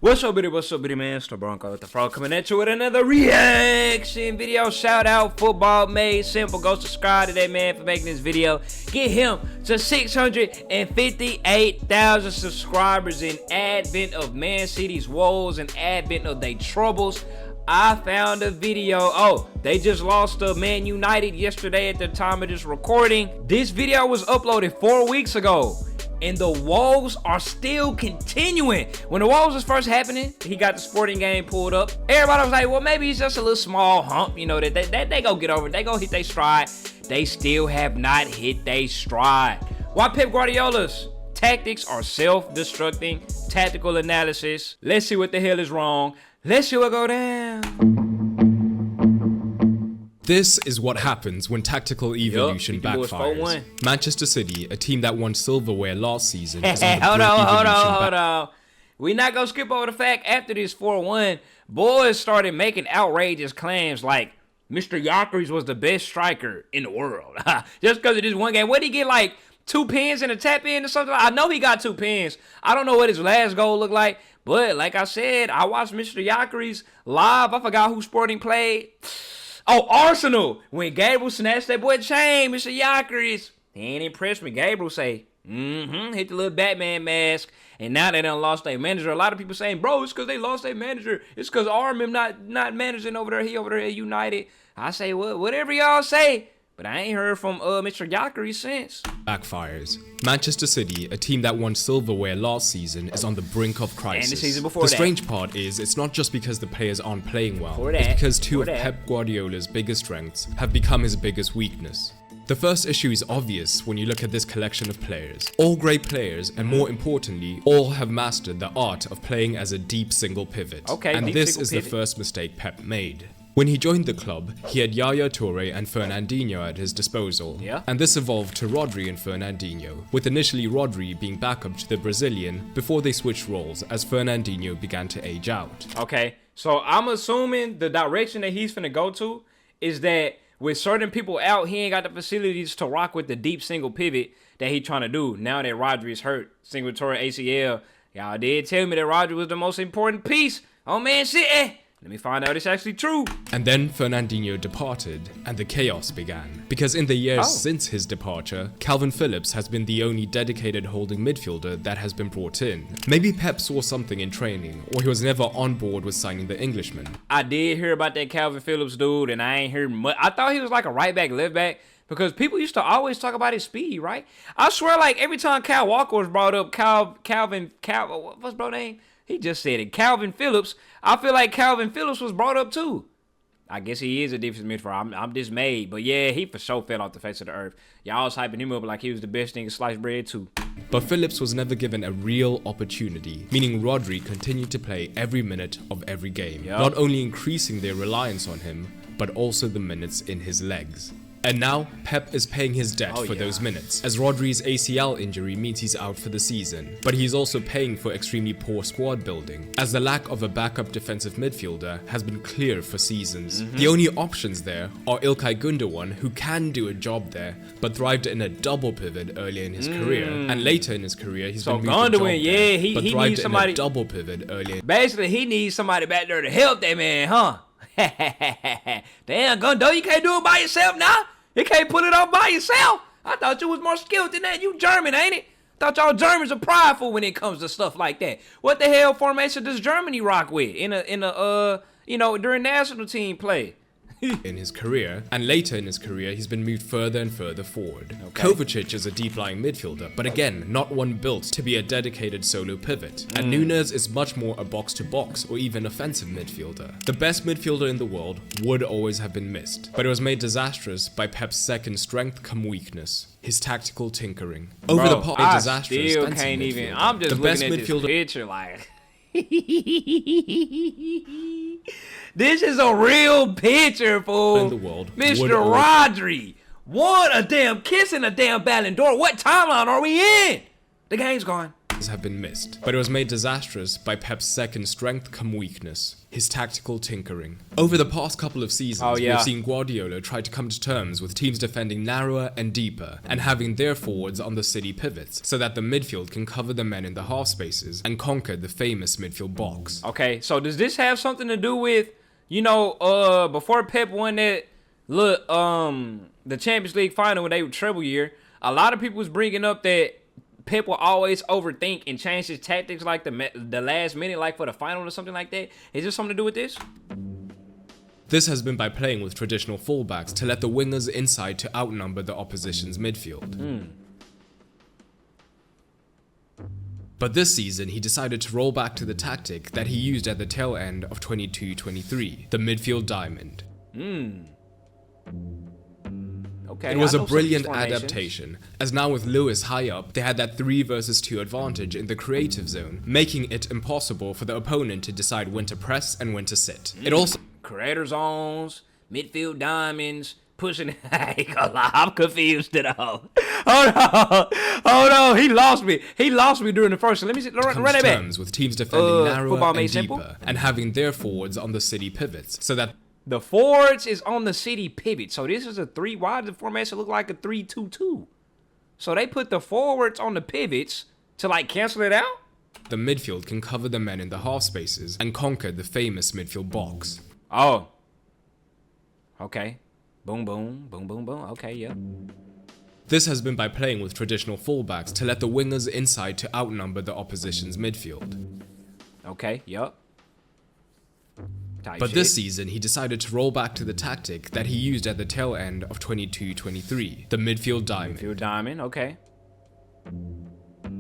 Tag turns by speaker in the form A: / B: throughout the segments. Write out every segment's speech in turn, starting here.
A: What's up, bitty man? It's the Bronco with the Frog coming at you with another reaction video. Shout out, football made simple. Go subscribe to that man for making this video. Get him to 658,000 subscribers in advent of Man City's woes and advent of their troubles. I found a video. Oh, they just lost to Man United yesterday at the time of this recording. This video was uploaded 4 weeks ago. And the woes are still continuing. When the woes was first happening, he got the sporting game pulled up. Everybody was like, well, maybe it's just a little small hump, you know, that they go get over it. They go hit their stride. They still have not hit their stride. Why Pep Guardiola's tactics are self-destructing, tactical analysis. Let's see what the hell is wrong. Let's see what go down.
B: This is what happens when tactical evolution backfires. Manchester City, a team that won silverware last season, is on the
A: hold on. We not gonna skip over the fact after this 4-1, boys started making outrageous claims like Mr. Yockers was the best striker in the world. Just because of this one game. What did he get, like 2 pins and a tap in or something? I know he got 2 pins. I don't know what his last goal looked like. But like I said, I watched Mr. Yockers live. I forgot who Sporting played. Oh, Arsenal. When Gabriel snatched that boy chain, Mr. Yockers. He ain't impressed me. Gabriel say, hit the little Batman mask. And now they done lost their manager. A lot of people saying, bro, it's because they lost their manager. It's because Armin not managing over there. He over there at United. I say, well, whatever y'all say. But I ain't heard from Mr. Yockers since.
B: Backfires. Manchester City, a team that won silverware last season, is on the brink of crisis.
A: And the season before
B: the strange part is, it's not just because the players aren't playing well. It's because two of Pep Guardiola's biggest strengths have become his biggest weakness. The first issue is obvious when you look at this collection of players. All great players, and more importantly, all have mastered the art of playing as a deep single pivot. And this is the first mistake Pep made. When he joined the club, he had Yaya Toure and Fernandinho at his disposal, and this evolved to Rodri and Fernandinho, with initially Rodri being backup to the Brazilian before they switched roles as Fernandinho began to age out.
A: Okay, so I'm assuming the direction that he's finna go to is that with certain people out, he ain't got the facilities to rock with the deep single pivot that he trying to do. Now that Rodri is hurt, single Toure ACL, y'all did tell me that Rodri was the most important piece on Man City. Let me find out it's actually true. And
B: then Fernandinho departed, and the chaos began. Because in the years since his departure, Calvin Phillips has been the only dedicated holding midfielder that has been brought in. Maybe Pep saw something in training, or he was never on board with signing the Englishman.
A: I did hear about that Calvin Phillips dude, and I ain't heard much. I thought he was like a right back, left back, because people used to always talk about his speed, right? I swear, like every time Kyle Walker was brought up, what's bro name? He just said it. Calvin Phillips. I feel like Calvin Phillips was brought up too. I guess he is a defensive midfielder. I'm dismayed. But yeah, he for sure fell off the face of the earth. Y'all was hyping him up like he was the best thing in sliced bread too.
B: But Phillips was never given a real opportunity, meaning Rodri continued to play every minute of every game. Not only increasing their reliance on him, but also the minutes in his legs. And now, Pep is paying his debt for those minutes, as Rodri's ACL injury means he's out for the season. But he's also paying for extremely poor squad building, as the lack of a backup defensive midfielder has been clear for seasons. The only options there are İlkay Gündoğan, who can do a job there, but thrived in a double pivot earlier in his career. And later in his career, he's been moved to job there, but thrived in a double pivot earlier.
A: Basically, he needs somebody back there to help that man, huh? Damn, Gundo, you can't do it by yourself now? You can't put it off by yourself? I thought you was more skilled than that. You German, ain't it? Thought y'all Germans are prideful when it comes to stuff like that. What the hell formation does Germany rock with during national team play?
B: In his career, and later in his career, he's been moved further and further forward. Kovacic is a deep-lying midfielder, but again, not one built to be a dedicated solo pivot. And Nunes is much more a box-to-box or even offensive midfielder. The best midfielder in the world would always have been missed, but it was made disastrous by Pep's second strength come weakness. His tactical tinkering. Over the pot, a disastrous
A: still can't even. I'm just looking at this picture like... This is a real picture, fool.
B: In the world,
A: Mr. Rodri. What a damn kiss and a damn Ballon d'Or. What timeline are we in? The game's gone.
B: have been missed, but it was made disastrous by Pep's second strength come weakness, his tactical tinkering. Over the past couple of seasons, we've seen Guardiola try to come to terms with teams defending narrower and deeper, and having their forwards on the city pivots, so that the midfield can cover the men in the half spaces and conquer the famous midfield box.
A: Okay, so does this have something to do with, you know, before Pep won that, the Champions League final when they were treble year, a lot of people was bringing up that Pep will always overthink and change his tactics like the last minute, like for the final or something like that. Is there something to do with this?
B: This has been by playing with traditional fullbacks to let the wingers inside to outnumber the opposition's midfield. But this season, he decided to roll back to the tactic that he used at the tail end of 22-23, the midfield diamond.
A: Okay,
B: it was a brilliant adaptation, as now with Lewis high up, they had that 3 versus 2 advantage in the creative zone, making it impossible for the opponent to decide when to press and when to sit. It also
A: creator zones, midfield diamonds, pushing. I ain't gonna lie, I'm confused at all. Hold on, he lost me during the first. Let me see. Run it back.
B: With teams defending narrower and deeper,
A: simple,
B: and having their forwards on the city pivots, so that
A: the forwards is on the city pivot. So this is a 3. Why does the formation look like a 3-2-2? So they put the forwards on the pivots to like cancel it out?
B: The midfield can cover the men in the half spaces and conquer the famous midfield box.
A: Oh. Okay. Boom, boom, boom, boom, boom. Okay, yeah.
B: This has been by playing with traditional fullbacks to let the wingers inside to outnumber the opposition's midfield.
A: Okay, yup.
B: But this season, he decided to roll back to the tactic that he used at the tail end of 22-23, the midfield diamond.
A: Midfield diamond, okay.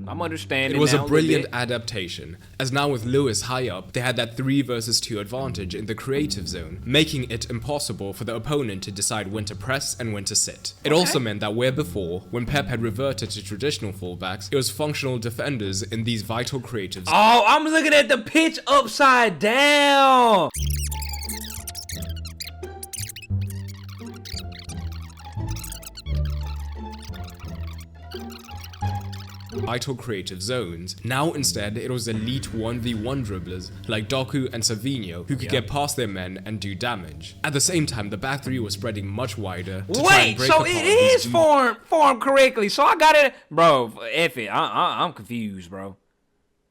A: I'm understanding.
B: It was a brilliant adaptation, as now with Lewis high up, they had that 3 versus 2 advantage in the creative zone, making it impossible for the opponent to decide when to press and when to sit. It also meant that where before, when Pep had reverted to traditional fullbacks, it was functional defenders in these vital creative zones.
A: Oh, I'm looking at the pitch upside down!
B: Vital creative zones. Now instead, it was elite 1v1 dribblers like Doku and Savinho who could get past their men and do damage. At the same time, the back three was spreading much wider to try and break apart.
A: Wait, so it is formed correctly. So I got it, bro. F it. I'm confused, bro.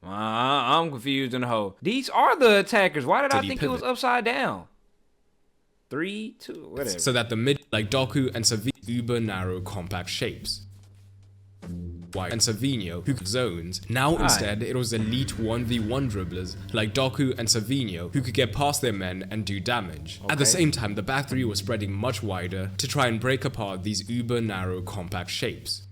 A: I'm confused in the hole. These are the attackers. Why did I think it was upside down? 3, 2, whatever.
B: So that the mid, like Doku and Savinho, uber narrow compact shapes. And Savinho, who could zones. Now instead, it was elite 1v1 dribblers like Doku and Savinho who could get past their men and do damage. At the same time, the back three was spreading much wider to try and break apart these uber narrow compact shapes.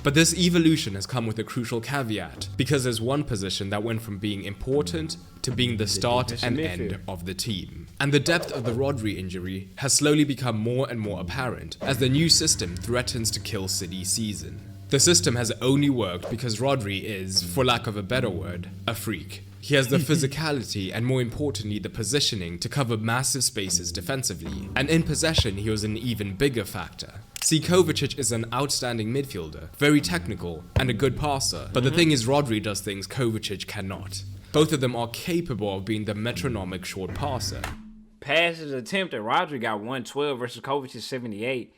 B: But this evolution has come with a crucial caveat, because there's one position that went from being important to being the start and end of the team. And the depth of the Rodri injury has slowly become more and more apparent as the new system threatens to kill City's season. The system has only worked because Rodri is, for lack of a better word, a freak. He has the physicality and more importantly the positioning to cover massive spaces defensively, and in possession he was an even bigger factor. See, Kovacic is an outstanding midfielder, very technical and a good passer, but the thing is Rodri does things Kovacic cannot. Both of them are capable of being the metronomic short passer.
A: Passes attempted, Rodri got 112 versus Kovacic's 78.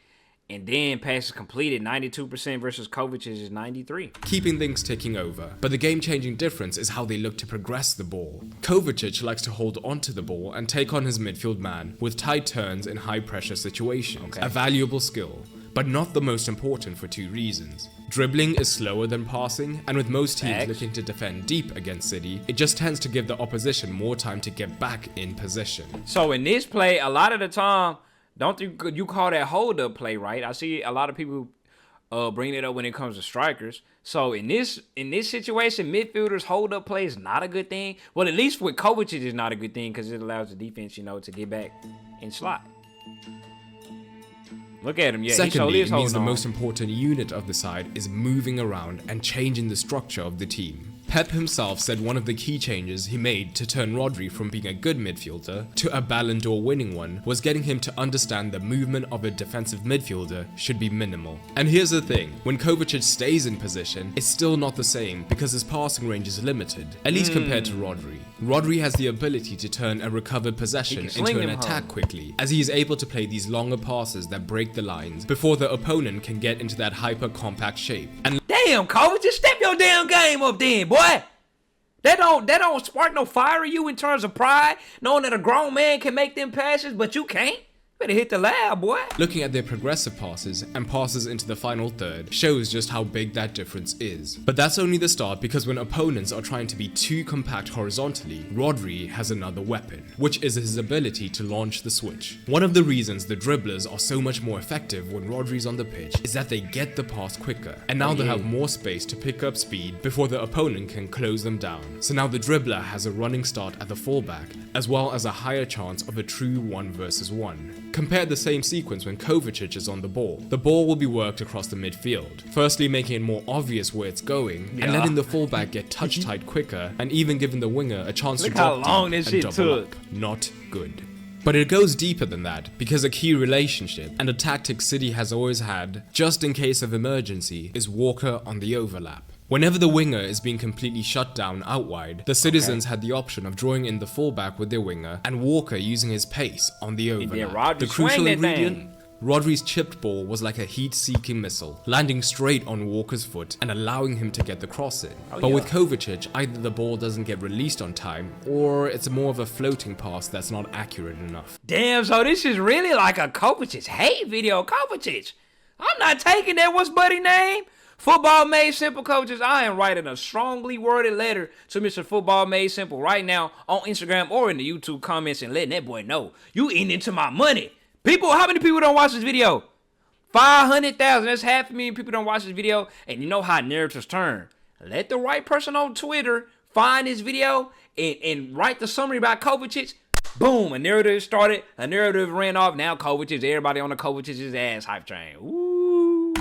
A: And then passes completed 92% versus Kovacic's 93.
B: Keeping things ticking over, but the game-changing difference is how they look to progress the ball. Kovacic likes to hold onto the ball and take on his midfield man with tight turns in high-pressure situations. A valuable skill, but not the most important for two reasons. Dribbling is slower than passing, and with most teams looking to defend deep against City, it just tends to give the opposition more time to get back in position.
A: So in this play, a lot of the time, don't you call that hold-up play, right? I see a lot of people bring it up when it comes to strikers. So in this situation, midfielders hold-up play is not a good thing. Well, at least with Kovacic, it's not a good thing because it allows the defense, to get back and slot. Look at him, yeah.
B: Secondly, it means the most important unit of the side is moving around and changing the structure of the team. Pep himself said one of the key changes he made to turn Rodri from being a good midfielder to a Ballon d'Or winning one was getting him to understand the movement of a defensive midfielder should be minimal. And here's the thing, when Kovacic stays in position, it's still not the same because his passing range is limited, at least compared to Rodri. Rodri has the ability to turn a recovered possession into an attack quickly, as he is able to play these longer passes that break the lines before the opponent can get into that hyper-compact shape. And
A: damn, Kovacic, just step your damn game up then, boy. That don't spark no fire in you in terms of pride, knowing that a grown man can make them passes, but you can't. Better hit the lab, boy.
B: Looking at their progressive passes and passes into the final third shows just how big that difference is. But that's only the start, because when opponents are trying to be too compact horizontally, Rodri has another weapon, which is his ability to launch the switch. One of the reasons the dribblers are so much more effective when Rodri's on the pitch is that they get the pass quicker, and now they have more space to pick up speed before the opponent can close them down. So now the dribbler has a running start at the fullback, as well as a higher chance of a true 1 versus 1. Compare the same sequence when Kovacic is on the ball. The ball will be worked across the midfield, firstly making it more obvious where it's going, and letting the fullback get touch tight quicker, and even giving the winger a chance to drop deep and double up. Not good. But it goes deeper than that, because a key relationship and a tactic City has always had, just in case of emergency, is Walker on the overlap. Whenever the winger is being completely shut down out wide, the citizens had the option of drawing in the fullback with their winger and Walker using his pace on the overlap. The crucial ingredient? Rodri's chipped ball was like a heat-seeking missile, landing straight on Walker's foot and allowing him to get the cross in. But with Kovacic, either the ball doesn't get released on time, or it's more of a floating pass that's not accurate enough.
A: Damn, so this is really like a Kovacic hate video. Kovacic, I'm not taking that. What's buddy name? Football Made Simple coaches, I am writing a strongly worded letter to Mr. Football Made Simple right now on Instagram or in the YouTube comments and letting that boy know you eating into my money. People, how many people don't watch this video? 500,000. That's 500,000 people don't watch this video. And you know how narratives turn. Let the right person on Twitter find this video and write the summary about Kovacic. Boom, a narrative started. A narrative ran off. Now Kovacic, everybody on the Kovacic's ass hype train. Ooh.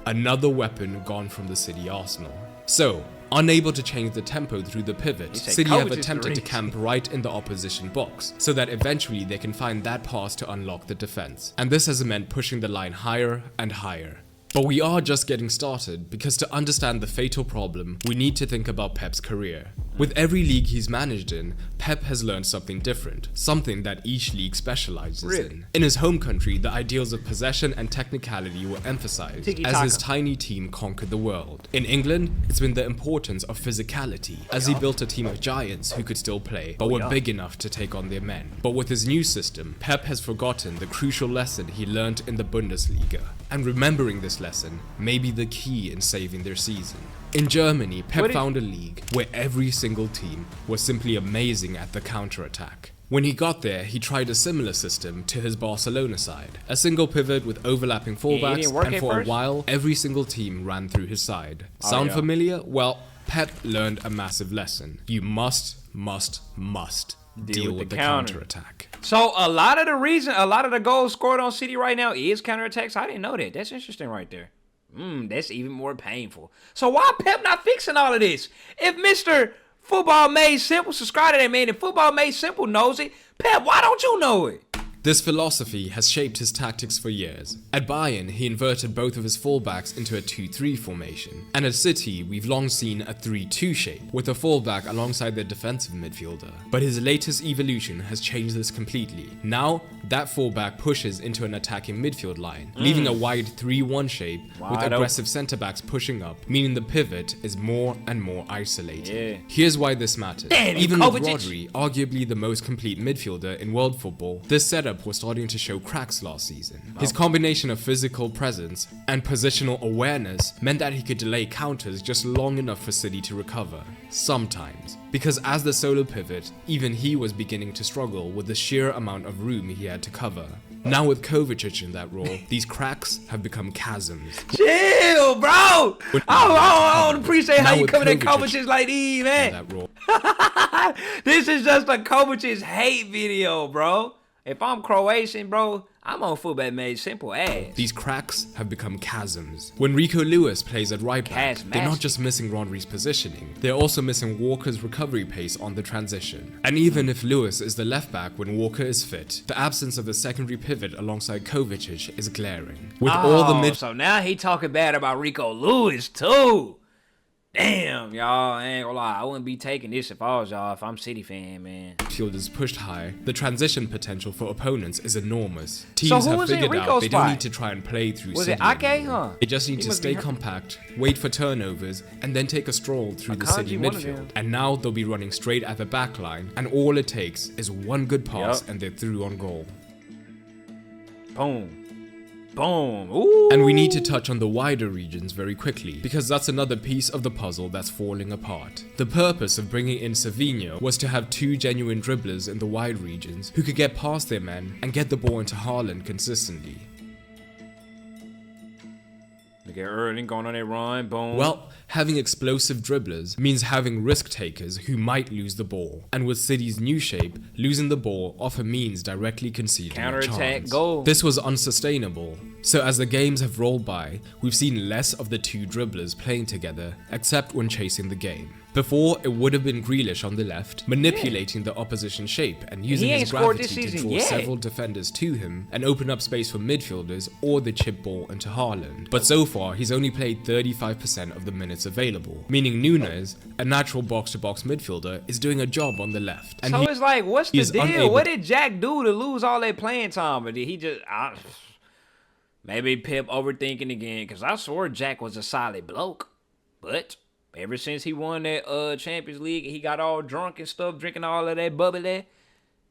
B: Another weapon gone from the City arsenal. So, unable to change the tempo through the pivot, City have attempted to camp right in the opposition box, so that eventually they can find that pass to unlock the defense. And this has meant pushing the line higher and higher. But we are just getting started, because to understand the fatal problem, we need to think about Pep's career. With every league he's managed in, Pep has learned something different, something that each league specializes in. In his home country, the ideals of possession and technicality were emphasized as his tiny team conquered the world. In England, it's been the importance of physicality, as he built a team of giants who could still play, but were big enough to take on their men. But with his new system, Pep has forgotten the crucial lesson he learned in the Bundesliga. And remembering this lesson may be the key in saving their season. In Germany, Pep found a league where every single team was simply amazing at the counter-attack. When he got there, he tried a similar system to his Barcelona side. A single pivot with overlapping fullbacks, and for a while, every single team ran through his side. Sound familiar? Well, Pep learned a massive lesson. You must deal with the counter-attack.
A: So a lot of the goals scored on City right now is counterattacks. I didn't know that. That's interesting right there. That's even more painful. So why Pep not fixing all of this? If Mr. Football Made Simple, subscribe to that man. If Football Made Simple knows it, Pep, why don't you know it?
B: This philosophy has shaped his tactics for years. At Bayern, he inverted both of his fullbacks into a 2-3 formation. And at City, we've long seen a 3-2 shape, with a fullback alongside their defensive midfielder. But his latest evolution has changed this completely. Now, that fullback pushes into an attacking midfield line, leaving a wide 3-1 shape with aggressive centre-backs pushing up, meaning the pivot is more and more isolated. Here's why this matters. Even with Rodri, arguably the most complete midfielder in world football, this setup was starting to show cracks last season. His combination of physical presence and positional awareness meant that he could delay counters just long enough for City to recover. Sometimes. Because as the solo pivot, even he was beginning to struggle with the sheer amount of room he had to cover. Now with Kovacic in that role, these cracks have become chasms.
A: Chill, bro! I don't appreciate how you coming at Kovacic like these, man. This is just a Kovacic hate video, bro. if I'm Croatian, bro, I'm on Football Made Simple ass.
B: These cracks have become chasms. When Rico Lewis plays at right back, they're not just missing Rodri's positioning, they're also missing Walker's recovery pace on the transition. And even if Lewis is the left back when Walker is fit, the absence of a secondary pivot alongside Kovacic is glaring. With all the
A: so now he talking bad about Rico Lewis too. Damn, y'all, I ain't gonna lie. I wouldn't be taking this if I was y'all, if I'm City fan, man.
B: Midfielders pushed high, the transition potential for opponents is enormous. Teams
A: so
B: have figured out they don't need to try and play through
A: Was
B: City
A: it Ake, huh?
B: They just need to stay compact, wait for turnovers, and then take a stroll through the City midfield. And now they'll be running straight at the back line, and all it takes is one good pass and they're through on goal.
A: Boom. Boom. Ooh.
B: And we need to touch on the wider regions very quickly, because that's another piece of the puzzle that's falling apart. The purpose of bringing in Savinho was to have two genuine dribblers in the wide regions who could get past their men and get the ball into Haaland consistently.
A: Look at Erling going on a run, boom.
B: Well, having explosive dribblers means having risk takers who might lose the ball. And with City's new shape, losing the ball often means directly conceding a chance.
A: Goal.
B: This was unsustainable. So as the games have rolled by, we've seen less of the two dribblers playing together, except when chasing the game. Before, it would have been Grealish on the left, manipulating the opposition shape and using his gravity to draw several defenders to him and open up space for midfielders or the chip ball into Haaland. But so far, he's only played 35% of the minutes available, meaning Nunes, a natural box-to-box midfielder, is doing a job on the left. And
A: so it's like, what's the deal? What did Jack do to lose all that playing time? Or did he just... maybe Pep overthinking again, because I swore Jack was a solid bloke. But... ever since he won that Champions League, he got all drunk and stuff, drinking all of that bubbly.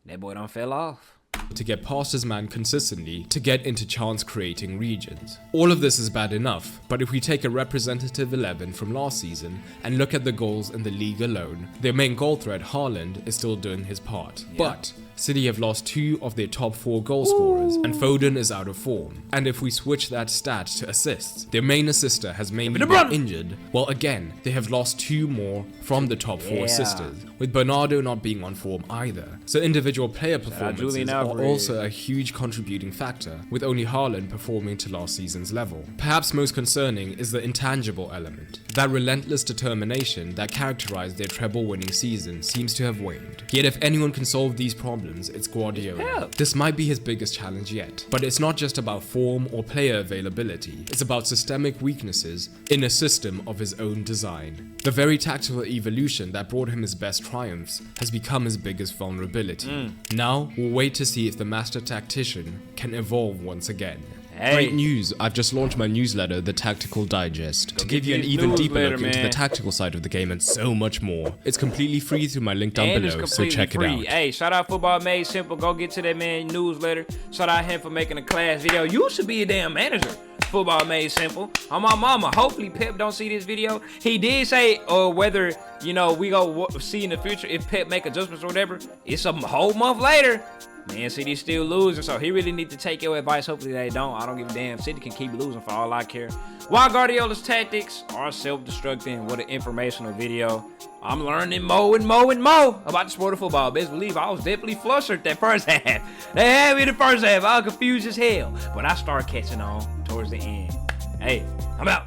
A: That boy done fell off.
B: To get past his man consistently, to get into chance-creating regions. All of this is bad enough, but if we take a representative 11 from last season and look at the goals in the league alone, their main goal threat, Haaland, is still doing his part. Yeah. But City have lost 2 of their top 4 goal scorers, and Foden is out of form. And if we switch that stat to assists, their main assister has mainly been injured. Well, again, they have lost 2 more from the top 4 assisters, with Bernardo not being on form either. So individual player performances are also a huge contributing factor, with only Haaland performing to last season's level. Perhaps most concerning is the intangible element. That relentless determination that characterized their treble-winning season seems to have waned. Yet if anyone can solve these problems, it's Guardiola. This might be his biggest challenge yet, but it's not just about form or player availability, it's about systemic weaknesses in a system of his own design. The very tactical evolution that brought him his best triumphs has become his biggest vulnerability. Now, we'll wait to see if the master tactician can evolve once again. Great news, I've just launched my newsletter, The Tactical Digest, to give you an even deeper look into the tactical side of the game and so much more. It's completely free through my link down below, so check it out.
A: Hey, shout out Football Made Simple, go get to that man newsletter. Shout out him for making a class video. You should be a damn manager. Football Made Simple. On my mama, hopefully Pep don't see this video. He did say whether, you know, we go see in the future if Pep make adjustments or whatever. It's a whole month later. Man, City still losing, so he really need to take your advice. Hopefully they don't. I don't give a damn. City can keep losing for all I care. While Guardiola's tactics are self-destructing, what an informational video. I'm learning more and more and more about the sport of football. Best believe I was definitely flustered that first half. They had me the first half. I was confused as hell. But I start catching on towards the end. Hey, I'm out.